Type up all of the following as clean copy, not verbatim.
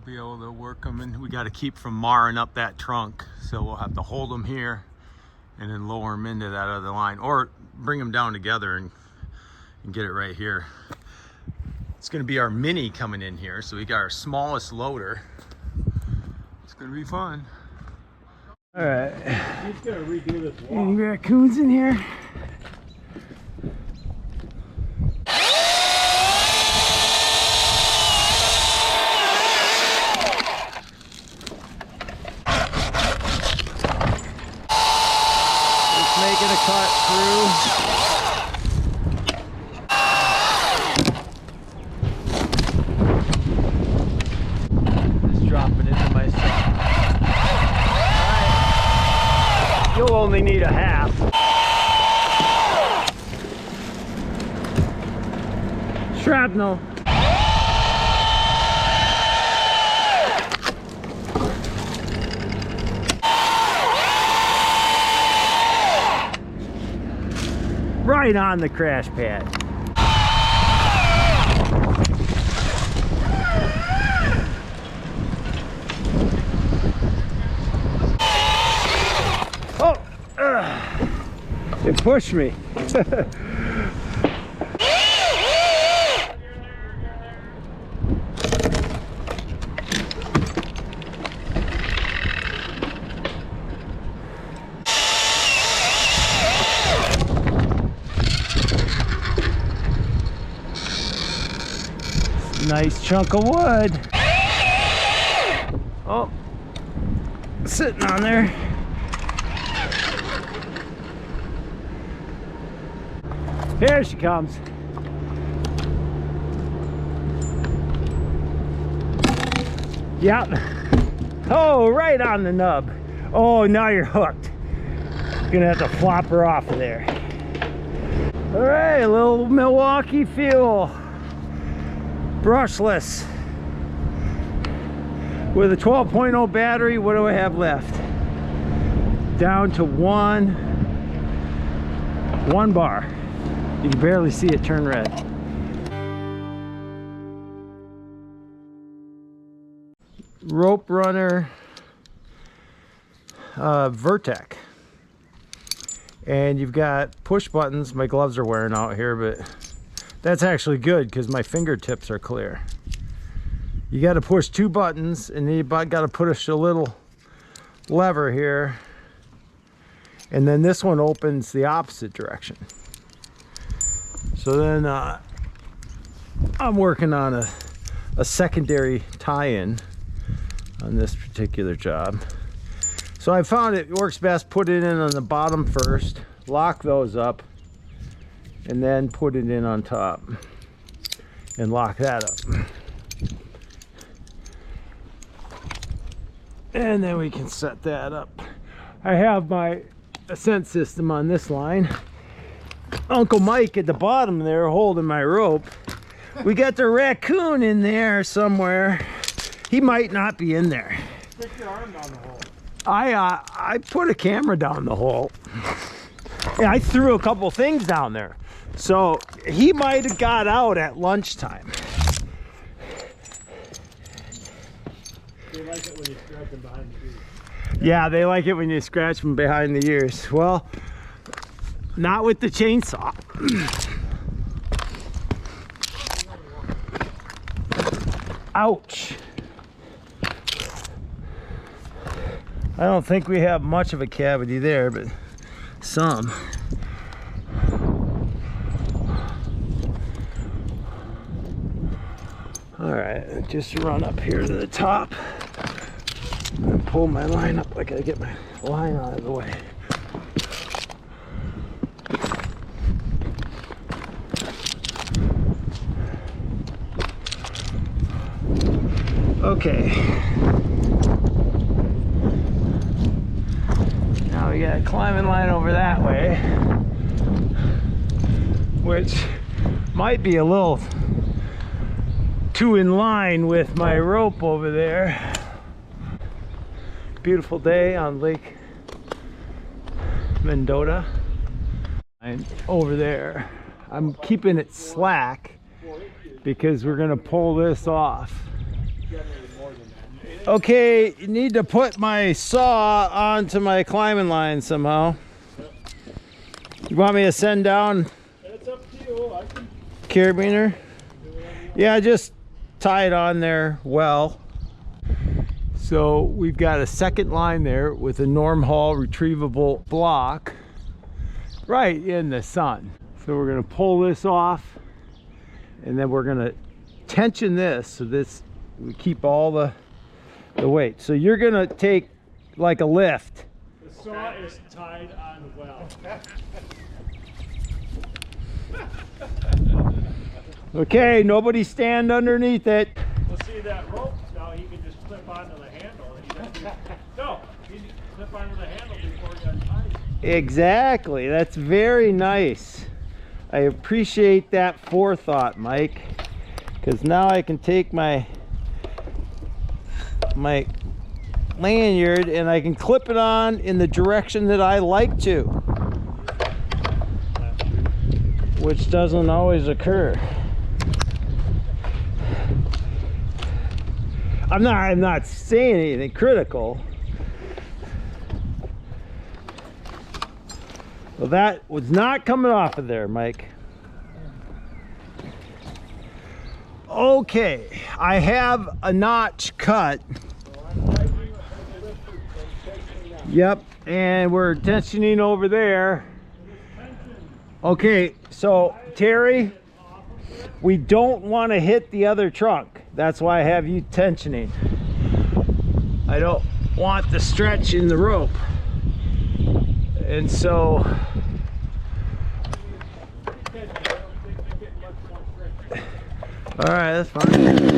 be able to work them, and we got to keep from marring up that trunk, so we'll have to hold them here and then lower them into that other line, or bring them down together and get it right here. It's going to be our mini coming in here, so we got our smallest loader. It's going to be fun. All right, He's gonna redo this wall. any raccoons in here? Making a cut through. Just dropping into my stuff. Alright. You'll only need a half. Shrapnel. Right on the crash pad. Oh, it pushed me. Nice chunk of wood. Oh, sitting on there. Here she comes. Yep. Oh, right on the nub. Oh, now you're hooked. Gonna have to flop her off of there. All right, a little Milwaukee fuel. Brushless. With a 12.0 battery, what do I have left? Down to one bar. You can barely see it turn red. Rope runner, Vertec. And you've got push buttons. My gloves are wearing out here, but that's actually good because my fingertips are clear. You got to push two buttons, and then you got to push a little lever here, and then this one opens the opposite direction. So then I'm working on a secondary tie-in on this particular job. So I found it works best, put it in on the bottom first, lock those up, and then put it in on top and lock that up. And then we can set that up. I have my ascent system on this line. Uncle Mike at the bottom there holding my rope. We got the raccoon in there somewhere. He might not be in there. Stick your arm down the hole. I put a camera down the hole. And I threw a couple things down there. So he might have got out at lunchtime. They like it when you scratch them behind the ears. Yeah, they like it when you scratch them behind the ears. Well, not with the chainsaw. Ouch. I don't think we have much of a cavity there, but some. All right, just run up here to the top and pull my line up. I gotta get my line out of the way. Okay. Now we got a climbing line over that way, which might be a little too in line with my rope over there. Beautiful day on Lake Mendota. And over there, I'm keeping it slack because we're gonna pull this off generally more than that. Okay, you need to put my saw onto my climbing line somehow. You want me to send down It's up to you. I can carabiner? do whatever you want. Yeah, just tie it on there well. So we've got a second line there with a Norm Hall retrievable block right in the sun. So we're gonna pull this off and then we're gonna tension this so this we keep all the weight. So you're gonna take like a lift. The saw is tied on well. Okay, nobody stand underneath it. Well, see that rope? Now he can just clip onto the handle. And he doesn't, no, he can clip onto the handle before he unties it. Exactly, that's very nice. I appreciate that forethought, Mike, because now I can take my lanyard and I can clip it on in the direction that I like to, which doesn't always occur. I'm not saying anything critical. Well, that was not coming off of there, Mike. Okay, I have a notch cut. Yep, and we're tensioning over there. Okay, so Terry, we don't want to hit the other trunk. That's why I have you tensioning. I don't want the stretch in the rope. And so all right, that's fine.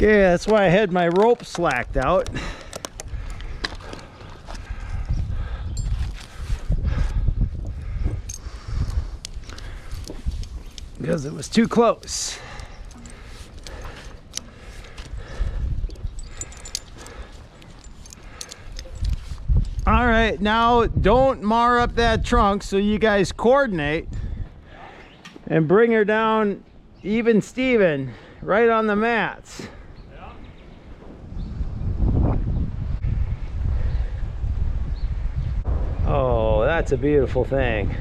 Okay, that's why I had my rope slacked out. Because it was too close. All right, now don't mar up that trunk, so you guys coordinate and bring her down even Steven right on the mats. Oh, that's a beautiful thing.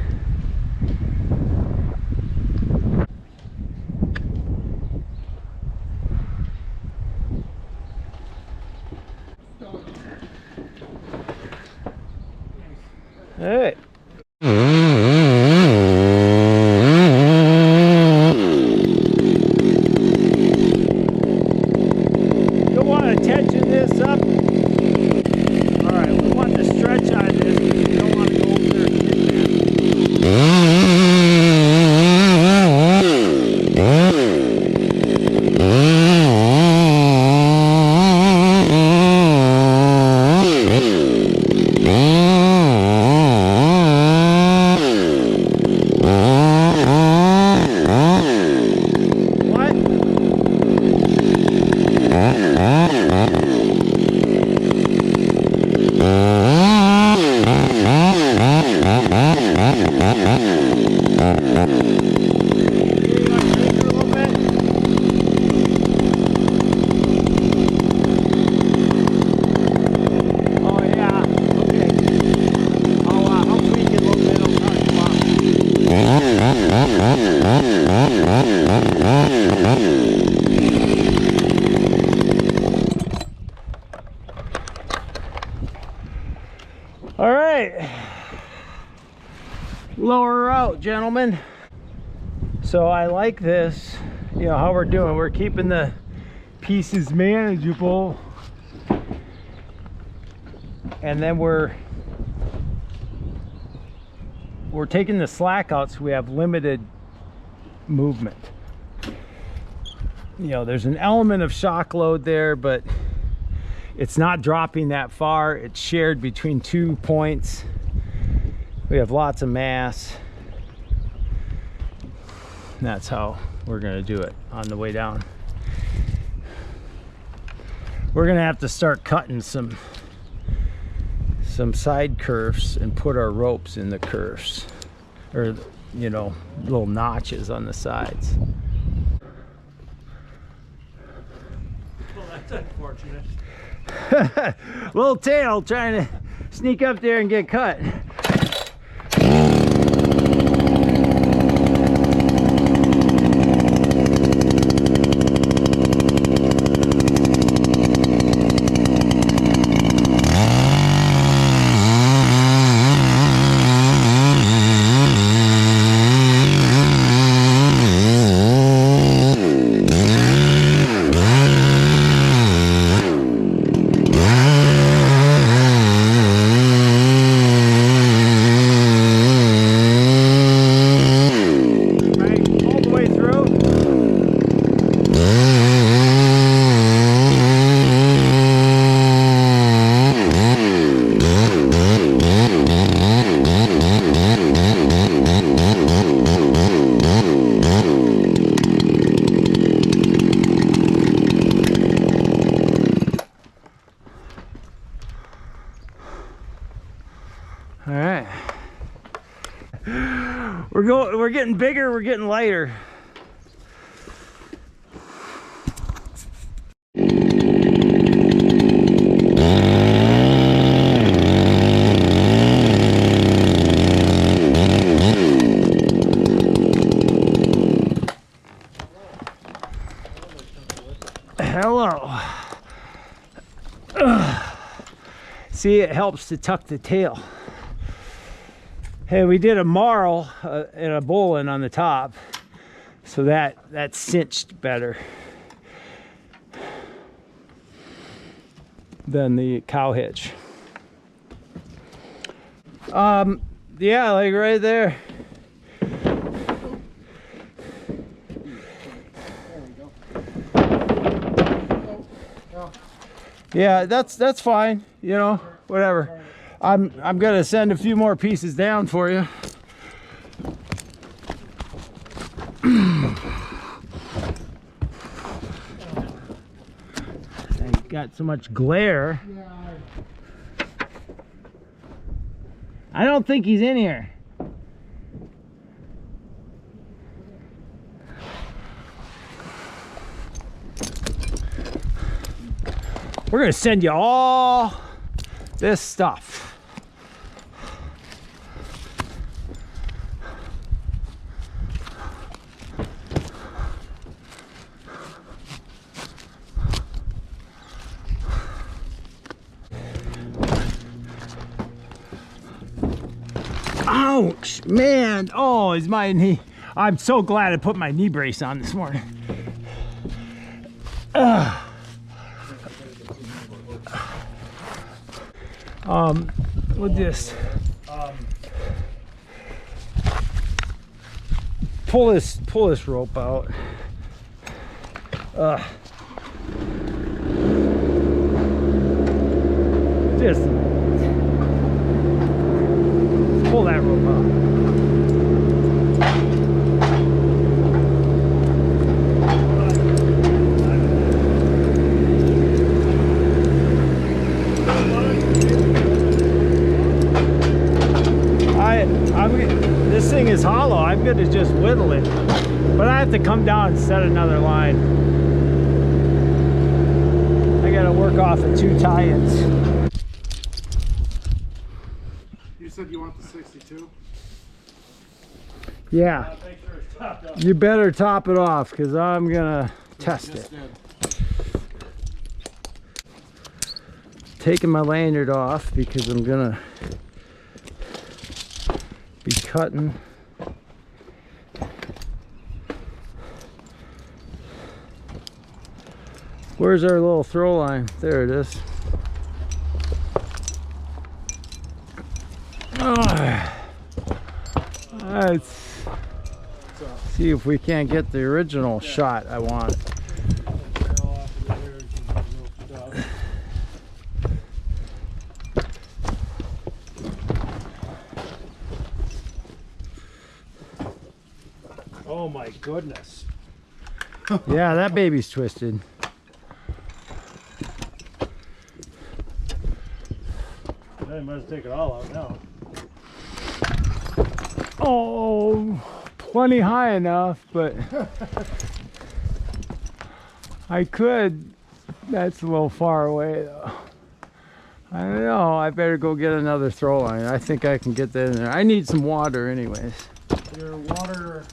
All right. You'll want to tension this up. All right, we want to stretch on this because you don't want to go over there and hit that. All right, lower her out, gentlemen. So I like this, you know, how we're doing. We're keeping the pieces manageable, and then we're taking the slack out so we have limited movement. You know, there's an element of shock load there, but it's not dropping that far. It's shared between 2 points. We have lots of mass. And that's how we're gonna do it on the way down. We're gonna have to start cutting some side curves and put our ropes in the curves, or, you know, little notches on the sides. Well, that's unfortunate. Little tail trying to sneak up there and get cut. All right, we're getting bigger, we're getting lighter. Hello. See, it helps to tuck the tail. Hey, we did a marl and a bowline on the top, so that cinched better than the cow hitch. Yeah, like right there. Yeah, that's fine, you know, whatever. I'm gonna send a few more pieces down for you. I got so much glare. I don't think he's in here. We're gonna send you all this stuff. Ouch, man. Oh, is my knee. I'm so glad I put my knee brace on this morning. We'll just pull this rope out. Just pull that rope out. This thing is hollow. I'm going to just whittle it, but I have to come down and set another line. I got to work off of 2 tie-ins. You said you want the 62? Yeah. You better top it off, because I'm going to test it. Taking my lanyard off because I'm going to be cutting. Where's our little throw line? There it is. Let's see if we can't get the original shot I want. Oh my goodness. Yeah, that baby's twisted. I must take it all out now. Oh, plenty high enough, but I could. That's a little far away though. I don't know. I better go get another throw line. I think I can get that in there. I need some water anyways. Your water.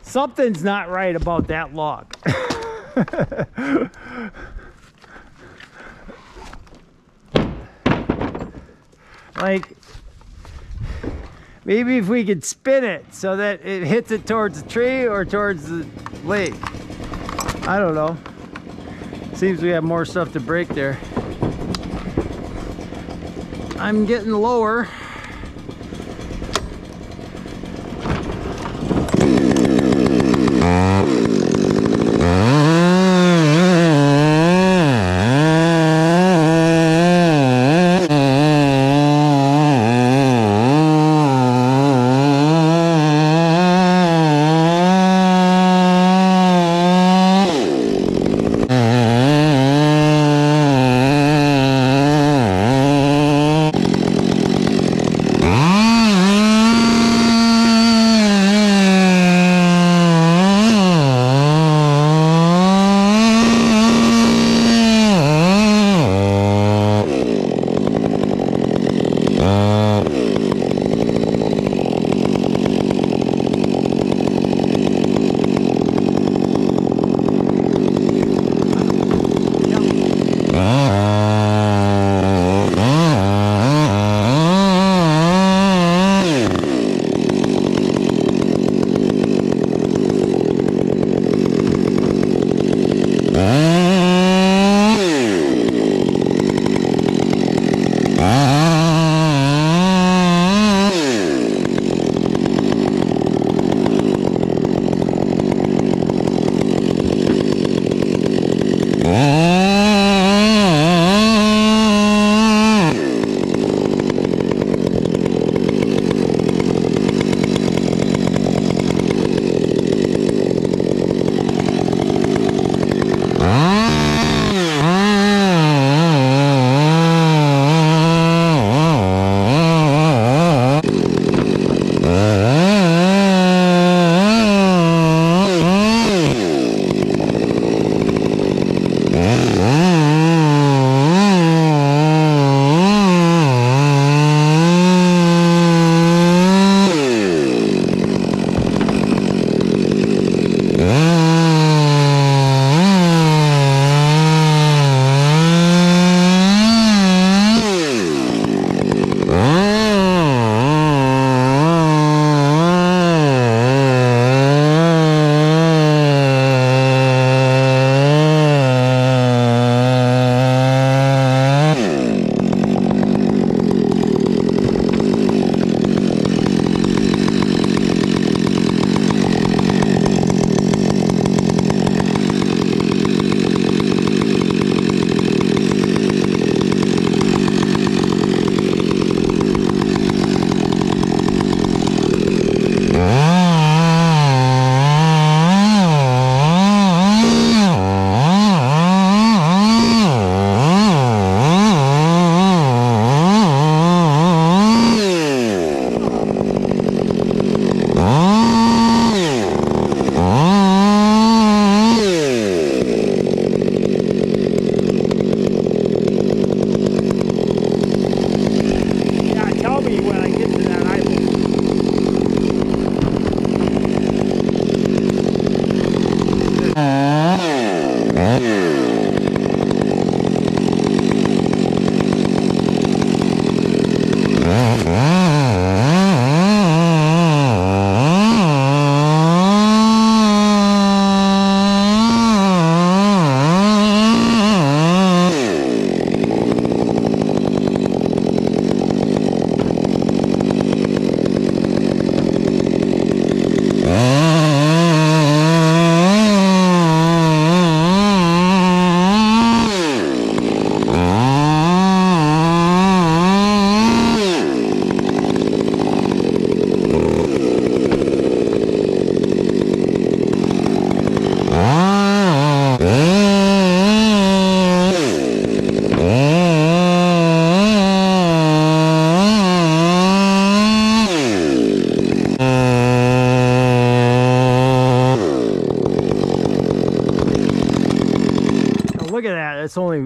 Something's not right about that log. Like, maybe if we could spin it so that it hits it towards the tree or towards the lake. I don't know. Seems we have more stuff to break there. I'm getting lower.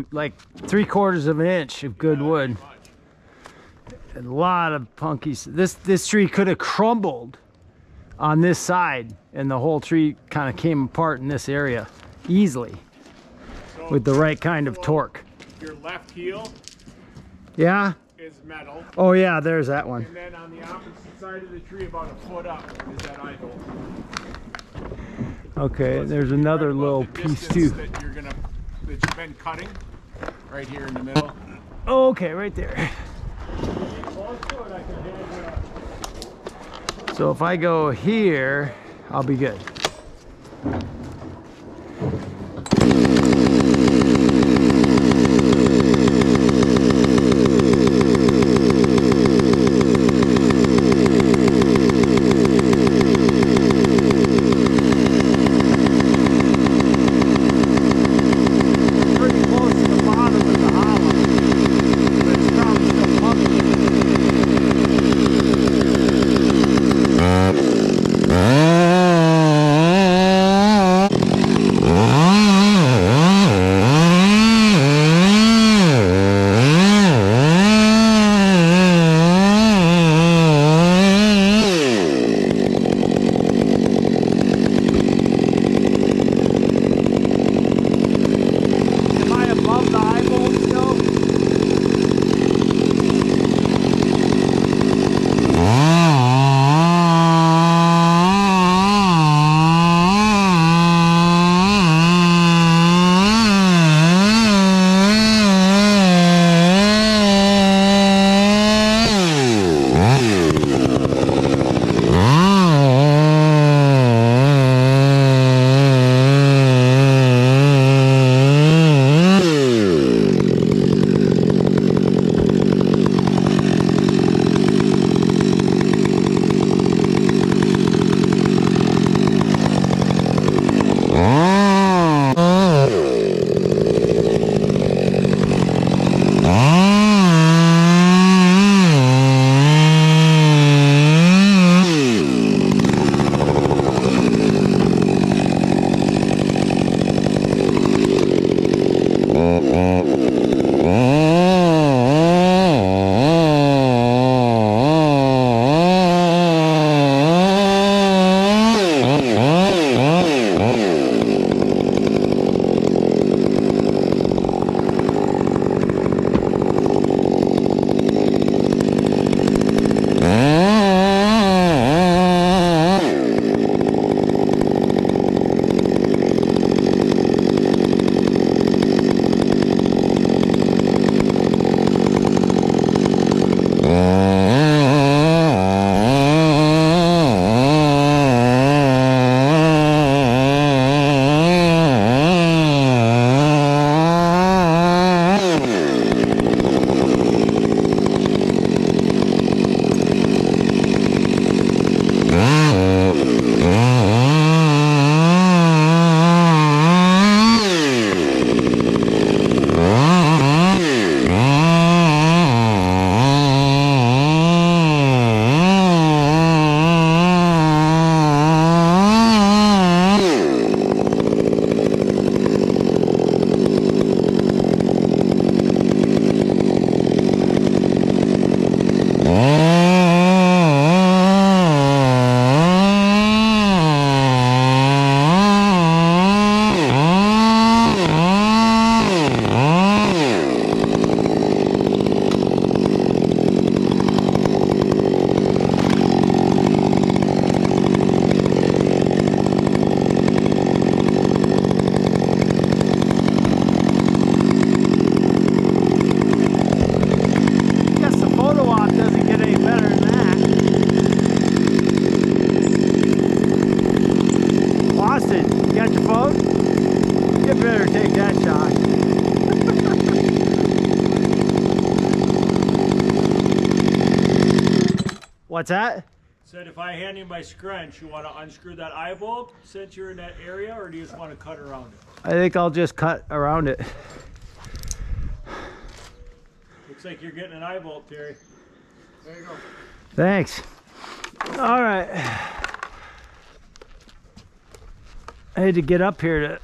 only like 3/4 of an inch of good wood. A lot of punkies. This tree could have crumbled on this side, and the whole tree kind of came apart in this area easily So with the right kind of torque. your left heel Yeah. is metal, Oh yeah, there's that one. and then on the opposite side of the tree, about a foot up, is that eye bolt. Okay, there's another Right above little the piece distance too. that you've been cutting, right here in the middle. Okay, right there. So if I go here, I'll be good. Pretty close to the bottom of the hollow, but it's probably still pumping. Am I above the eyeball still? What's that? Said if I hand you my scrunch, you want to unscrew that eye bolt since you're in that area, or do you just want to cut around it? I think I'll just cut around it. Looks like you're getting an eye bolt, Terry. There you go. Thanks. All right. I had to get up here to...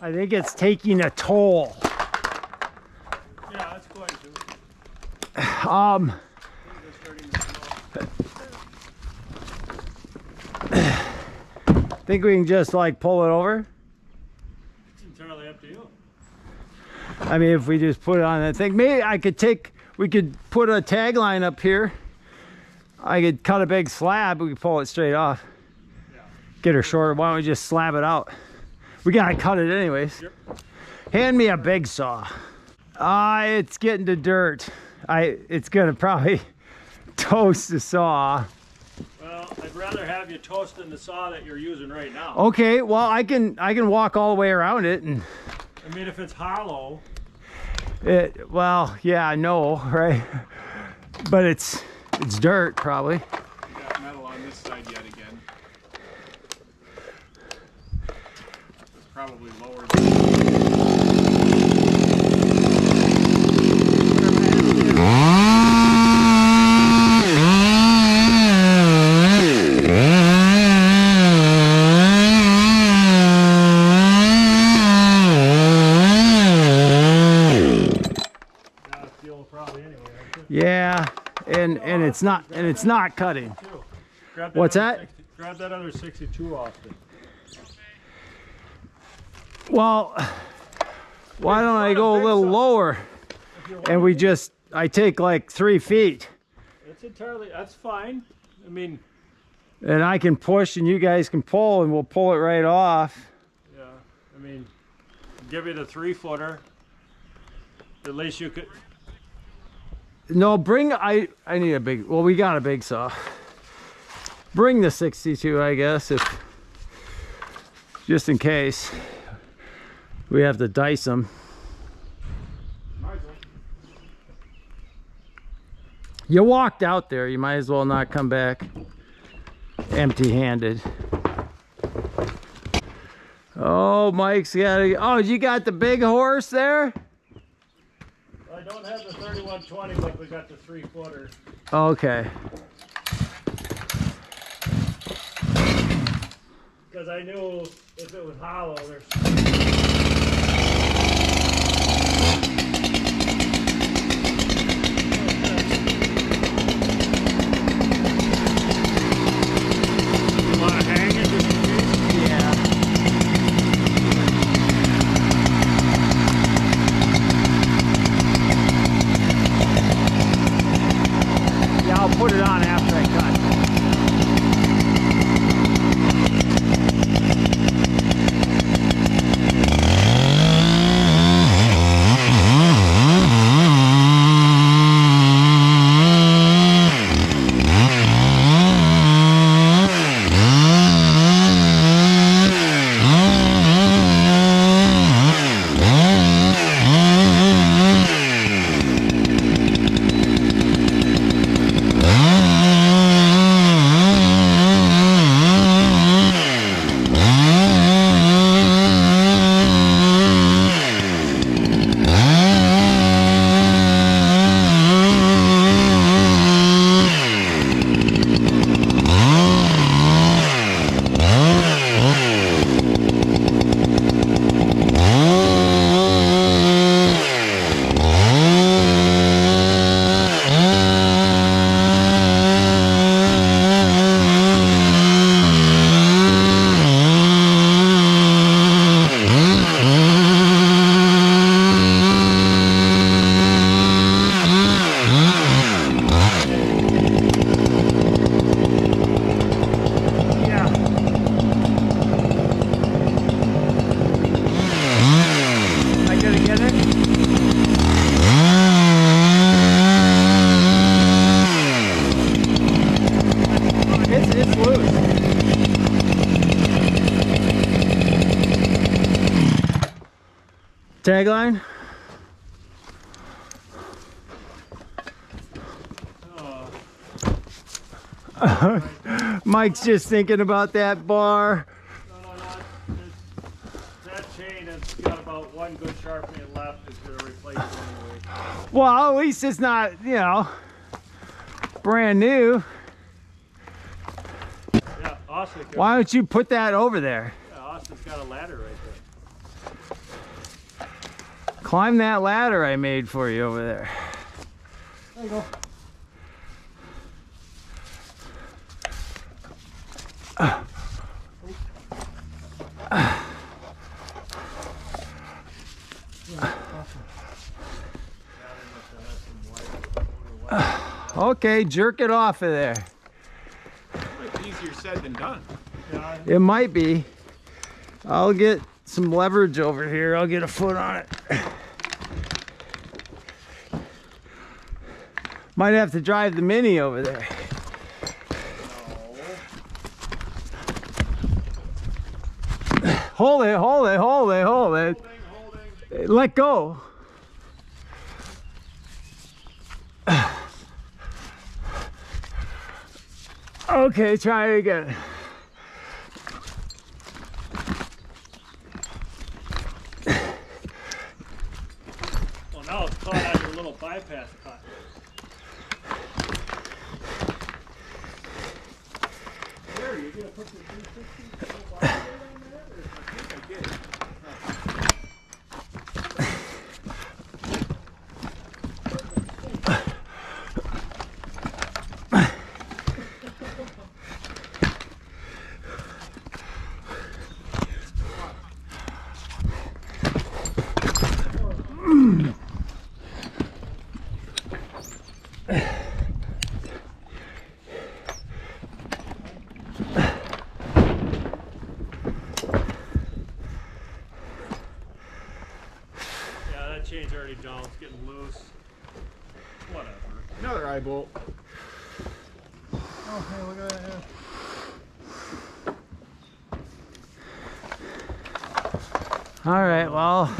I think it's taking a toll. Yeah, it's going to. Think we can just like pull it over? It's entirely up to you. I mean, if we just put it on that thing, maybe we could put a tag line up here. I could cut a big slab, we could pull it straight off. Yeah. Get her shorter, why don't we just slab it out? We gotta cut it anyways. Yep. Hand me a big saw. It's getting to dirt. It's gonna probably toast the saw. Well, I'd rather have you toasting the saw that you're using right now. Okay, well I can walk all the way around it and I mean, if it's hollow. well, yeah, I know, right? But it's dirt probably. You got metal on this side yet again. It's probably lower Probably anyway. Yeah, and it's not cutting. Grab What's other that? Grab that other 62 off then. Well, why don't I go a little lower and I take like 3 feet It's entirely, that's fine. I mean, and I can push and you guys can pull and we'll pull it right off. yeah, I mean, give you the 3-footer. At least you could. No, I need a big, well, we got a big saw. Bring the 62, I guess, just in case we have to dice them. You walked out there, you might as well not come back empty-handed. Oh, Mike's got you got the big horse there? I don't have the 3120 like we got the 3-footer. Okay. Because I knew if it was hollow, there's. You want to hang it just in case? Yeah. Yeah, I'll put it on after I cut. Tagline? Mike's just thinking about that bar. No, that chain has got about one good sharpening left. Is going to replace it anyway. Well, at least it's not, you know, brand new. Yeah, Austin. Why don't you put that over there? Yeah, Austin's got a ladder right there. Climb that ladder I made for you over there. There you go. Okay, jerk it off of there. Might be easier said than done. Yeah, It might be. I'll get some leverage over here. I'll get a foot on it. Might have to drive the Mini over there. Hold it, hold it, hold it, hold it. holding. Let go. Okay, try it again. Well, now it's caught on your little bypass cut. There, you're gonna put the 360 on there? I think I did. Chain's already dull, it's getting loose. Whatever. Another eye bolt. Oh, hey, look at that. All right, well,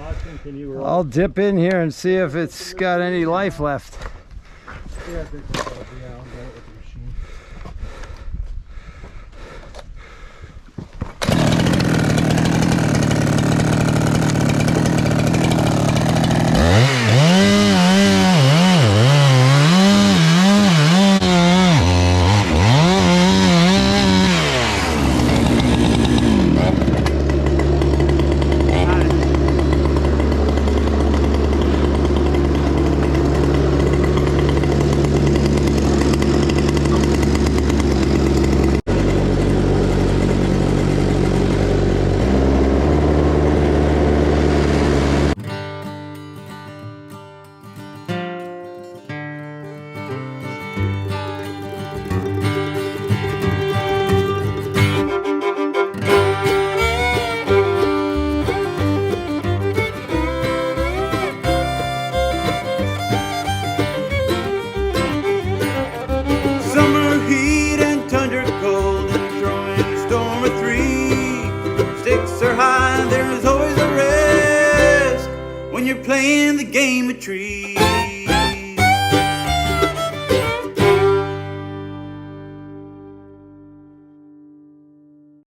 Austin, can you roll? I'll dip in here and see if it's got any life left. Yeah, I think that's what I'll get with the machine. when you're playing the game of trees.